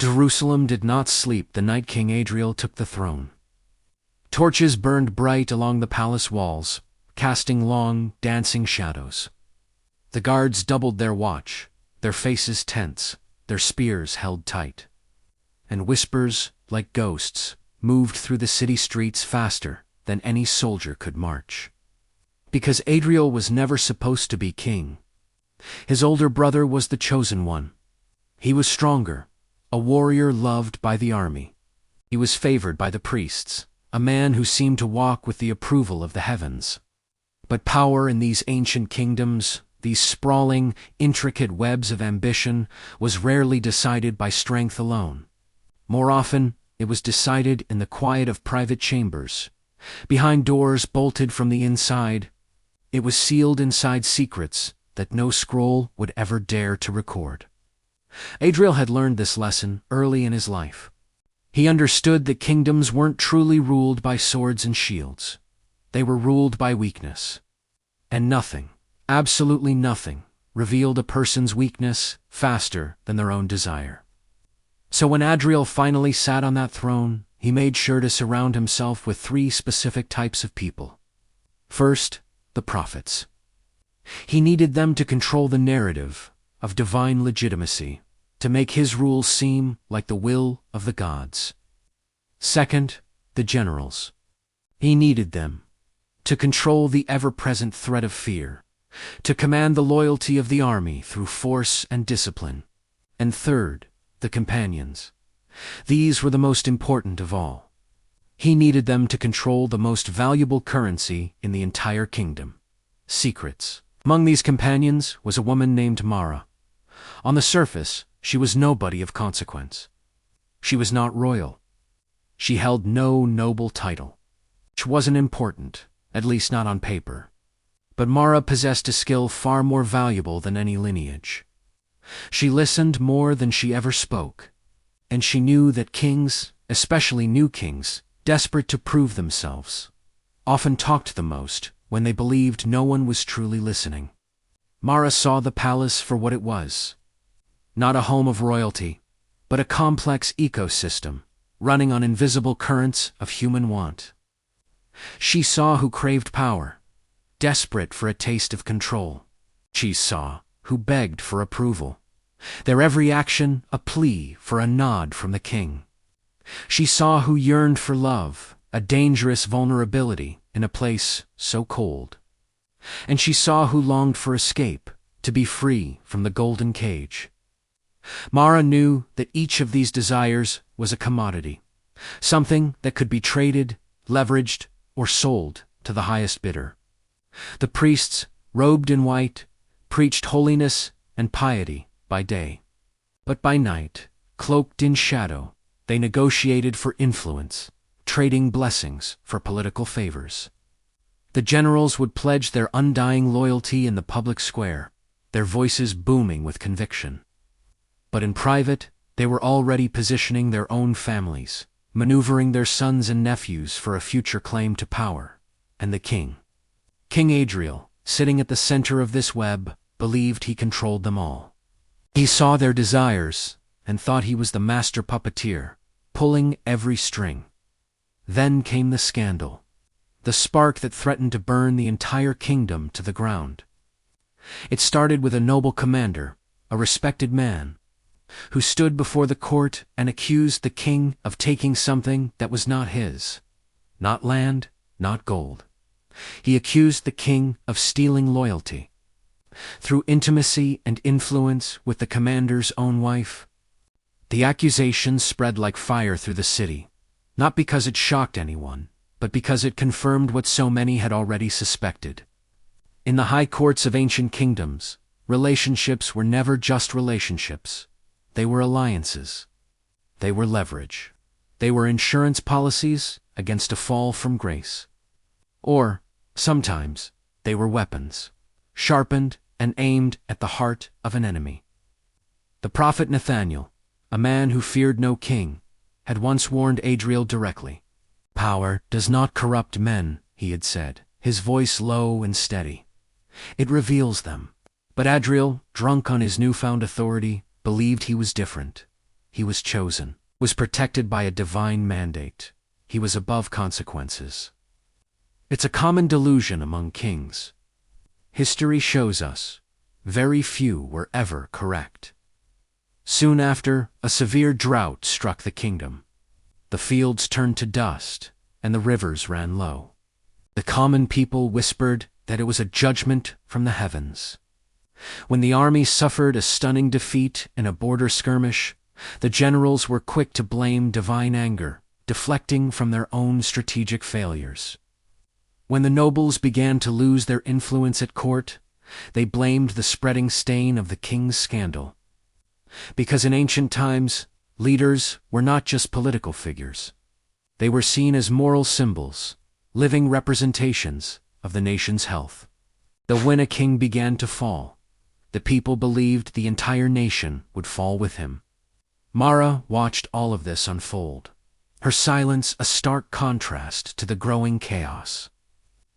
Jerusalem did not sleep the night King Adriel took the throne. Torches burned bright along the palace walls, casting long, dancing shadows. The guards doubled their watch, their faces tense, their spears held tight. And whispers, like ghosts, moved through the city streets faster than any soldier could march. Because Adriel was never supposed to be king. His older brother was the chosen one. He was stronger, a warrior loved by the army. He was favored by the priests, a man who seemed to walk with the approval of the heavens. But power in these ancient kingdoms, these sprawling, intricate webs of ambition, was rarely decided by strength alone. More often, it was decided in the quiet of private chambers, behind doors bolted from the inside. It was sealed inside secrets that no scroll would ever dare to record. Adriel had learned this lesson early in his life. He understood that kingdoms weren't truly ruled by swords and shields. They were ruled by weakness. And nothing, absolutely nothing, revealed a person's weakness faster than their own desire. So when Adriel finally sat on that throne, he made sure to surround himself with 3 specific types of people. First, the prophets. He needed them to control the narrative of divine legitimacy, to make his rule seem like the will of the gods. Second, the generals. He needed them to control the ever-present threat of fear, to command the loyalty of the army through force and discipline. And third, the companions. These were the most important of all. He needed them to control the most valuable currency in the entire kingdom: secrets. Among these companions was a woman named Mara. On the surface, she was nobody of consequence. She was not royal. She held no noble title. She wasn't important, at least not on paper. But Mara possessed a skill far more valuable than any lineage. She listened more than she ever spoke, and she knew that kings, especially new kings, desperate to prove themselves, often talked the most when they believed no one was truly listening. Mara saw the palace for what it was: not a home of royalty, but a complex ecosystem running on invisible currents of human want. She saw who craved power, desperate for a taste of control. She saw who begged for approval, their every action a plea for a nod from the king. She saw who yearned for love, a dangerous vulnerability in a place so cold. And she saw who longed for escape, to be free from the golden cage. Mara knew that each of these desires was a commodity, something that could be traded, leveraged, or sold to the highest bidder. The priests, robed in white, preached holiness and piety by day. But by night, cloaked in shadow, they negotiated for influence, trading blessings for political favors. The generals would pledge their undying loyalty in the public square, their voices booming with conviction. But in private, they were already positioning their own families, maneuvering their sons and nephews for a future claim to power. And the king, King Adriel, sitting at the center of this web, believed he controlled them all. He saw their desires and thought he was the master puppeteer, pulling every string. Then came the scandal, the spark that threatened to burn the entire kingdom to the ground. It started with a noble commander, a respected man, who stood before the court and accused the king of taking something that was not his. Not land, not gold. He accused the king of stealing loyalty. Through intimacy and influence with the commander's own wife. The accusation spread like fire through the city, not because it shocked anyone, but because it confirmed what so many had already suspected. In the high courts of ancient kingdoms, relationships were never just relationships. They were alliances. They were leverage. They were insurance policies against a fall from grace. Or, sometimes, they were weapons, sharpened and aimed at the heart of an enemy. The prophet Nathaniel, a man who feared no king, had once warned Adriel directly. "Power does not corrupt men," he had said, his voice low and steady. "It reveals them." But Adriel, drunk on his newfound authority, believed he was different. he was chosen, was protected by a divine mandate. He was above consequences. It's a common delusion among kings. History shows us very few were ever correct. Soon after, a severe drought struck the kingdom. The fields turned to dust, and the rivers ran low. The common people whispered that it was a judgment from the heavens. When the army suffered a stunning defeat in a border skirmish, the generals were quick to blame divine anger, deflecting from their own strategic failures. When the nobles began to lose their influence at court, they blamed the spreading stain of the king's scandal. Because in ancient times, leaders were not just political figures. They were seen as moral symbols, living representations of the nation's health. Though when a king began to fall, the people believed the entire nation would fall with him. Mara watched all of this unfold, her silence a stark contrast to the growing chaos.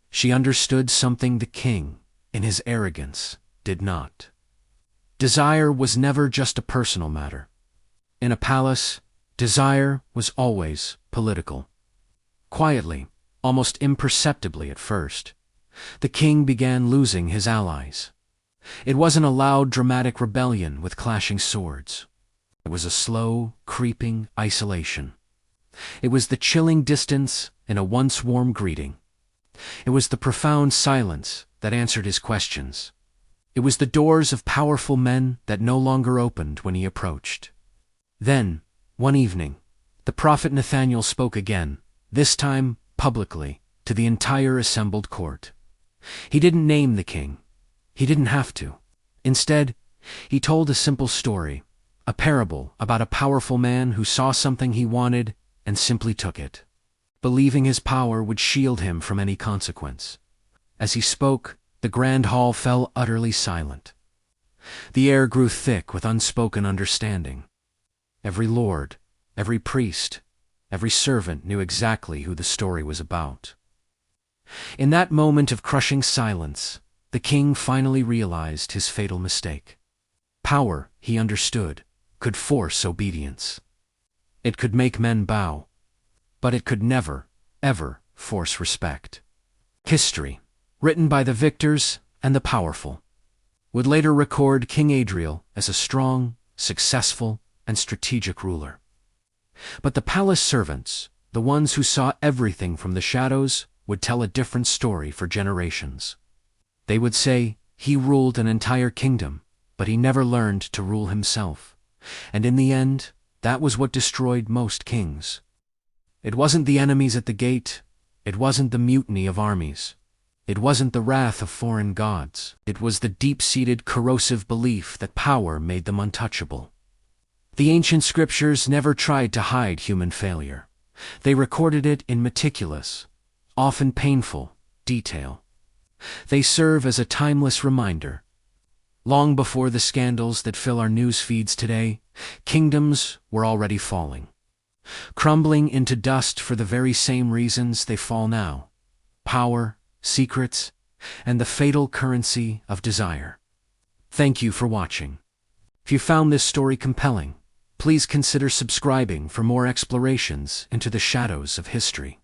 She understood something the king, in his arrogance, did not. Desire was never just a personal matter. In a palace, desire was always political. Quietly, almost imperceptibly at first, the king began losing his allies. It wasn't a loud, dramatic rebellion with clashing swords. It was a slow, creeping isolation. It was the chilling distance in a once warm greeting. It was the profound silence that answered his questions. It was the doors of powerful men that no longer opened when he approached. Then, one evening, the prophet Nathanael spoke again, this time publicly, to the entire assembled court. He didn't name the king. He didn't have to. Instead, he told a simple story, a parable about a powerful man who saw something he wanted and simply took it, believing his power would shield him from any consequence. As he spoke, the grand hall fell utterly silent. The air grew thick with unspoken understanding. Every lord, every priest, every servant knew exactly who the story was about. In that moment of crushing silence, the king finally realized his fatal mistake. Power, he understood, could force obedience. It could make men bow, but it could never, ever force respect. History, written by the victors and the powerful, would later record King Adriel as a strong, successful, and strategic ruler. But the palace servants, the ones who saw everything from the shadows, would tell a different story for generations. They would say, he ruled an entire kingdom, but he never learned to rule himself. And in the end, that was what destroyed most kings. It wasn't the enemies at the gate. It wasn't the mutiny of armies. It wasn't the wrath of foreign gods. It was the deep-seated corrosive belief that power made them untouchable. The ancient scriptures never tried to hide human failure. They recorded it in meticulous, often painful, detail. They serve as a timeless reminder. Long before the scandals that fill our news feeds today, kingdoms were already falling, crumbling into dust for the very same reasons they fall now: power, secrets, and the fatal currency of desire. Thank you for watching. If you found this story compelling, please consider subscribing for more explorations into the shadows of history.